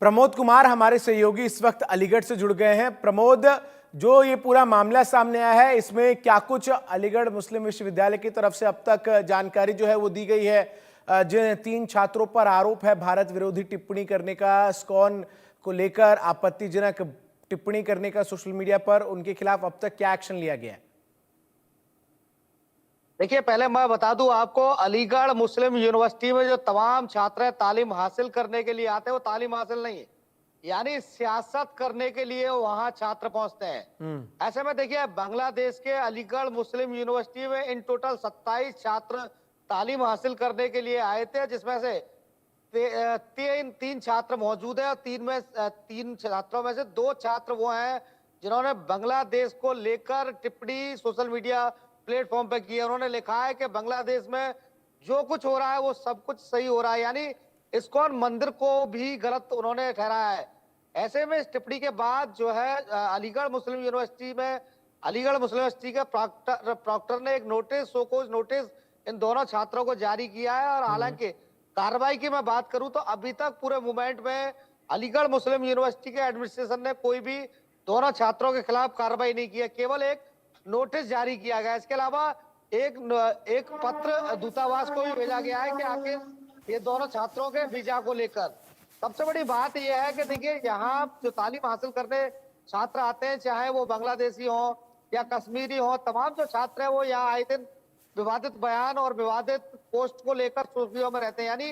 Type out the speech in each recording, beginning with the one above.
प्रमोद कुमार हमारे सहयोगी इस वक्त अलीगढ़ से जुड़ गए हैं। प्रमोद, जो ये पूरा मामला सामने आया है, इसमें क्या कुछ अलीगढ़ मुस्लिम विश्वविद्यालय की तरफ से अब तक जानकारी जो है वो दी गई है? जिन 3 छात्रों पर आरोप है भारत विरोधी टिप्पणी करने का, स्कॉन को लेकर आपत्तिजनक टिप्पणी करने का सोशल मीडिया पर, उनके खिलाफ अब तक क्या एक्शन लिया गया है? देखिए, पहले मैं बता दूं आपको, अलीगढ़ मुस्लिम यूनिवर्सिटी में जो तमाम छात्र तालीम हासिल करने के लिए आते हैं, वो तालीम हासिल नहीं है, यानी सियासत करने के लिए वहां छात्र पहुंचते हैं। ऐसे में देखिए, बांग्लादेश के अलीगढ़ मुस्लिम यूनिवर्सिटी में इन टोटल 27 छात्र तालीम हासिल करने के लिए आए थे, जिसमें से तीन छात्र मौजूद है और तीन छात्रों में से 2 छात्र वो हैं जिन्होंने बांग्लादेश को लेकर टिप्पणी सोशल मीडिया प्लेटफॉर्म पे की है। उन्होंने लिखा है कि बांग्लादेश में जो कुछ हो रहा है वो सब कुछ सही हो रहा है, यानी इस्कॉन मंदिर को भी गलत उन्होंने ठहराया है। ऐसे में इस टिप्पणी के बाद जो है अलीगढ़ मुस्लिम यूनिवर्सिटी में अलीगढ़ मुस्लिम यूनिवर्सिटी के प्रॉक्टर ने एक नोटिस, शोकॉज नोटिस इन दोनों छात्रों को जारी किया है। और हालांकि कार्रवाई की मैं बात करूं तो अभी तक पूरे मूवमेंट में अलीगढ़ मुस्लिम यूनिवर्सिटी के एडमिनिस्ट्रेशन ने कोई भी दोनों छात्रों के खिलाफ कार्रवाई नहीं की है, केवल एक नोटिस जारी किया गया। इसके अलावा एक पत्र दूतावास को भी भेजा गया है कि आखिर ये दोनों छात्रों के वीजा को लेकर। सबसे बड़ी बात यह है कि देखिए, यहाँ जो तालीम हासिल करने छात्र आते हैं, चाहे वो बांग्लादेशी हो या कश्मीरी हो, तमाम जो छात्र है वो यहाँ आए दिन विवादित बयान और विवादित पोस्ट को लेकर सुर्खियों में रहते हैं, यानी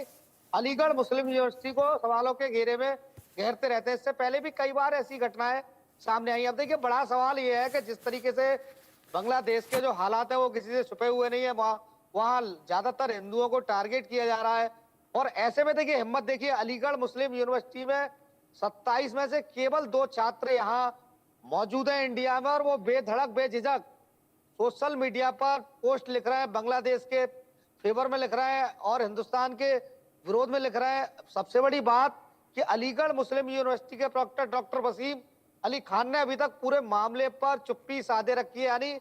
अलीगढ़ मुस्लिम यूनिवर्सिटी को सवालों के घेरे में घेरते रहते हैं। इससे पहले भी कई बार ऐसी घटनाएं सामने आई। अब देखिए, बड़ा सवाल यह है कि जिस तरीके से बांग्लादेश के जो हालात है वो किसी से छुपे हुए नहीं है, वहाँ ज्यादातर हिंदुओं को टारगेट किया जा रहा है। और ऐसे में देखिए, हिम्मत देखिए, अलीगढ़ मुस्लिम यूनिवर्सिटी में 27 में से केवल 2 छात्र यहाँ मौजूद हैं इंडिया में, और वो बेधड़क बेझिझक सोशल मीडिया पर पोस्ट लिख रहे हैं, बांग्लादेश के फेवर में लिख रहे हैं और हिंदुस्तान के विरोध में लिख रहे हैं। सबसे बड़ी बात कि अलीगढ़ मुस्लिम यूनिवर्सिटी के प्रॉक्टर डॉक्टर वसीम अली खान ने अभी तक पूरे मामले पर चुप्पी साधे रखी है, यानी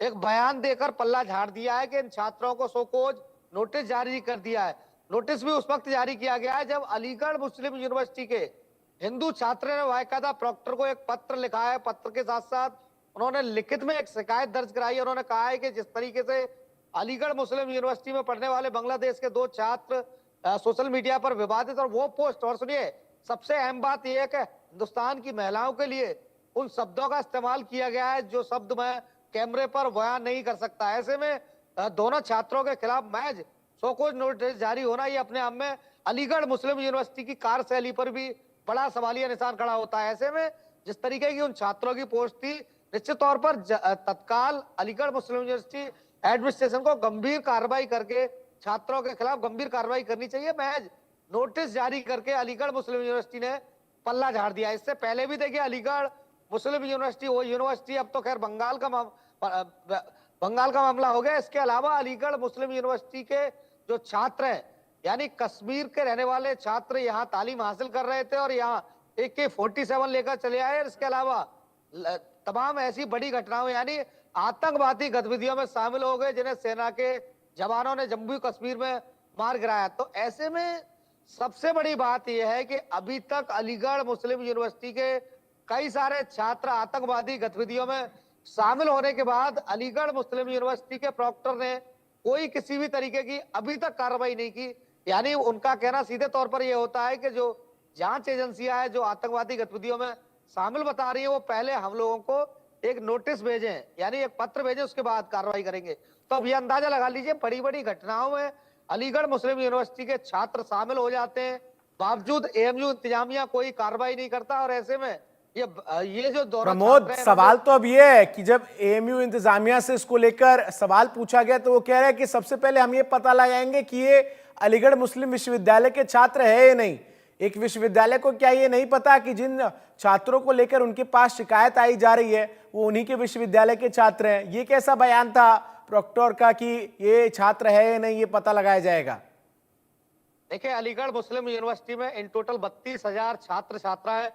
एक बयान देकर पल्ला झाड़ दिया है कि इन छात्रों को शोकॉज नोटिस जारी कर दिया है। नोटिस भी उस वक्त जारी किया गया है जब अलीगढ़ मुस्लिम यूनिवर्सिटी के हिंदू छात्र ने बाकायदा प्रॉक्टर को एक पत्र लिखा है। पत्र के साथ साथ उन्होंने लिखित में एक शिकायत दर्ज कराई है। उन्होंने कहा है कि जिस तरीके से अलीगढ़ मुस्लिम यूनिवर्सिटी में पढ़ने वाले बांग्लादेश के 2 छात्र सोशल मीडिया पर विवादित और वो पोस्ट, और सुनिए सबसे अहम बात यह है कि हिंदुस्तान की महिलाओं के लिए उन शब्दों का इस्तेमाल किया गया है जो शब्द मैं कैमरे पर बयान नहीं कर सकता। ऐसे में दोनों छात्रों के खिलाफ महज शोकॉज नोटिस जारी होना ये अपने आप में अलीगढ़ मुस्लिम यूनिवर्सिटी की कार्यशैली पर भी बड़ा सवालिया निशान खड़ा होता है। ऐसे में जिस तरीके की उन छात्रों की पोस्ट थी, निश्चित तौर पर तत्काल अलीगढ़ मुस्लिम यूनिवर्सिटी एडमिनिस्ट्रेशन को गंभीर कार्रवाई करके छात्रों के खिलाफ गंभीर कार्रवाई करनी चाहिए। महज नोटिस जारी करके अलीगढ़ मुस्लिम यूनिवर्सिटी ने पल्ला झाड़ दिया। इससे पहले भी देखिए, अलीगढ़ मुस्लिम यूनिवर्सिटी वो यूनिवर्सिटी अब तो खैर बंगाल का मामला हो गया। इसके अलावा अलीगढ़ मुस्लिम यूनिवर्सिटी के जो छात्र हैं, यानी कश्मीर के रहने वाले छात्र यहाँ तालीम हासिल कर रहे थे और यहाँ AK-47 लेकर चले आए। इसके अलावा तमाम ऐसी बड़ी घटनाओं, यानी आतंकवादी गतिविधियों में शामिल हो गए जिन्हें सेना के जवानों ने जम्मू कश्मीर में मार गिराया। तो ऐसे में सबसे बड़ी बात यह है कि अभी तक अलीगढ़ मुस्लिम यूनिवर्सिटी के कई सारे छात्र आतंकवादी गतिविधियों में शामिल होने के बाद अलीगढ़ मुस्लिम यूनिवर्सिटी के प्रॉक्टर ने कोई किसी भी तरीके की अभी तक कार्रवाई नहीं की। यानी उनका कहना सीधे तौर पर यह होता है कि जो जांच एजेंसियां हैं जो आतंकवादी गतिविधियों में शामिल बता रही है, वो पहले हम लोगों को एक नोटिस भेजें, यानी एक पत्र भेजें, उसके बाद कार्रवाई करेंगे। तो अब ये अंदाजा लगा लीजिए, बड़ी बड़ी घटनाओं में अलीगढ़ मुस्लिम यूनिवर्सिटी के छात्र शामिल हो जाते हैं, बावजूद AMU इंतजामिया कोई कार्रवाई नहीं करता। और ऐसे में ये जो दोनों प्रमोद, सवाल तो अब ये है कि जब AMU इंतजामिया से इसको लेकर सवाल पूछा गया तो वो कह रहे हैं कि सबसे पहले हम ये पता लगाएंगे कि ये अलीगढ़ मुस्लिम विश्वविद्यालय के छात्र है या नहीं। एक विश्वविद्यालय को क्या ये नहीं पता कि जिन छात्रों को लेकर उनके पास शिकायत आई जा रही है वो उन्हीं के विश्वविद्यालय के छात्र हैं? ये कैसा बयान था प्रॉक्टर का कि ये छात्र है या नहीं, ये पता लगाया जाएगा? देखिए, अलीगढ़ मुस्लिम यूनिवर्सिटी में इन टोटल 32,000 छात्र छात्राएं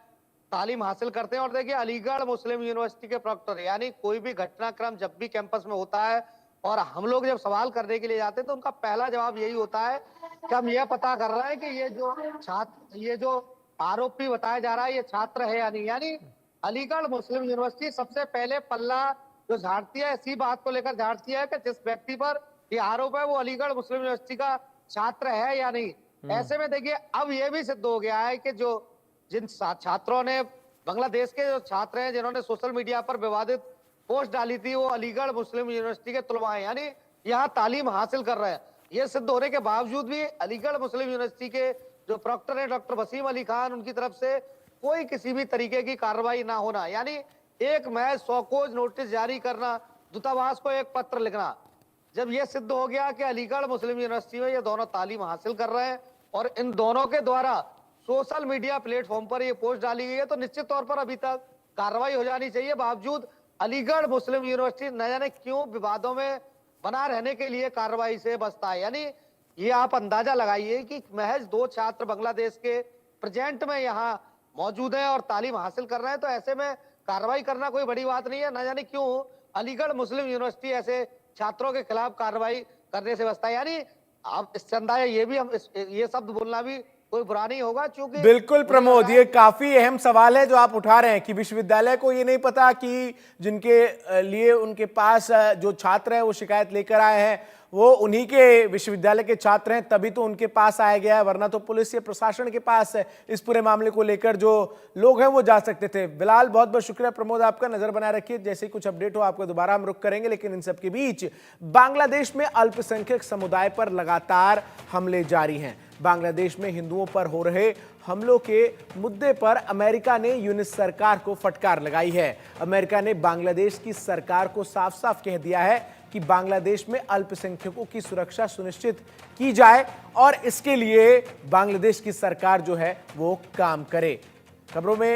तालीम हासिल करते हैं। और देखिए, अलीगढ़ मुस्लिम यूनिवर्सिटी के प्रॉक्टर, यानी कोई भी घटनाक्रम जब भी कैंपस में होता है और हम लोग जब सवाल करने के लिए जाते हैं तो उनका पहला जवाब यही होता है कि हम यह पता कर रहे हैं कि ये जो आरोपी बताया जा रहा है ये छात्र है या नहीं। यानी अलीगढ़ मुस्लिम यूनिवर्सिटी सबसे पहले पल्ला जो झाड़ती है इसी बात को लेकर झाड़ती है कि जिस व्यक्ति पर ये आरोप है वो अलीगढ़ मुस्लिम यूनिवर्सिटी का छात्र है या नहीं। ऐसे में देखिए अब ये भी सिद्ध हो गया है कि जो जिन छात्रों ने, बांग्लादेश के जो छात्र हैं जिन्होंने सोशल मीडिया पर विवादित पोस्ट डाली थी, वो अलीगढ़ मुस्लिम यूनिवर्सिटी के तुलवा हैं, यानी यहाँ तालीम हासिल कर रहे हैं। ये सिद्ध होने के बावजूद भी अलीगढ़ मुस्लिम यूनिवर्सिटी के जो प्रोक्टर है डॉक्टर वसीम अली खान, उनकी तरफ से कोई किसी भी तरीके की कार्रवाई ना होना, यानी एक महज सौकोज नोटिस जारी करना, दूतावास को एक पत्र लिखना। जब यह सिद्ध हो गया कि अलीगढ़ मुस्लिम यूनिवर्सिटी में ये दोनों तालीम हासिल कर रहे हैं और इन दोनों के द्वारा सोशल मीडिया प्लेटफॉर्म पर ये पोस्ट डाली गई है, तो निश्चित तौर पर अभी तक कार्रवाई हो जानी चाहिए। बावजूद अलीगढ़ मुस्लिम यूनिवर्सिटी न जाने क्यों विवादों में बना रहने के लिए कार्रवाई से बचता है। यानी ये आप अंदाजा लगाइए कि महज 2 छात्र बांग्लादेश के प्रेजेंट में यहाँ मौजूद हैं और तालीम हासिल कर रहे हैं, तो ऐसे में कार्रवाई करना कोई बड़ी बात नहीं है। न जाने क्यों अलीगढ़ मुस्लिम यूनिवर्सिटी ऐसे छात्रों के खिलाफ कार्रवाई करने से बचता है। यानी अब इससे अंदाजा ये भी हम ये शब्द बोलना भी कोई बुरा नहीं होगा, क्योंकि बिल्कुल प्रमोद, ये काफी अहम सवाल है जो आप उठा रहे हैं कि विश्वविद्यालय को ये नहीं पता कि जिनके लिए उनके पास जो छात्र है वो शिकायत लेकर आए हैं वो उन्हीं के विश्वविद्यालय के छात्र हैं, तभी तो उनके पास आया गया है, वरना तो पुलिस या प्रशासन के पास इस पूरे मामले को लेकर जो लोग हैं वो जा सकते थे। बिलाल, बहुत बहुत शुक्रिया। प्रमोद, आपका नजर बनाए रखिए, जैसे ही कुछ अपडेट हो आपको दोबारा हम रुख करेंगे। लेकिन इन सब के बीच बांग्लादेश में अल्पसंख्यक समुदाय पर लगातार हमले जारी हैं। बांग्लादेश में हिंदुओं पर हो रहे हमलों के मुद्दे पर अमेरिका ने यूनिस सरकार को फटकार लगाई है। अमेरिका ने बांग्लादेश की सरकार को साफ साफ कह दिया है कि बांग्लादेश में अल्पसंख्यकों की सुरक्षा सुनिश्चित की जाए और इसके लिए बांग्लादेश की सरकार जो है वो काम करे। खबरों में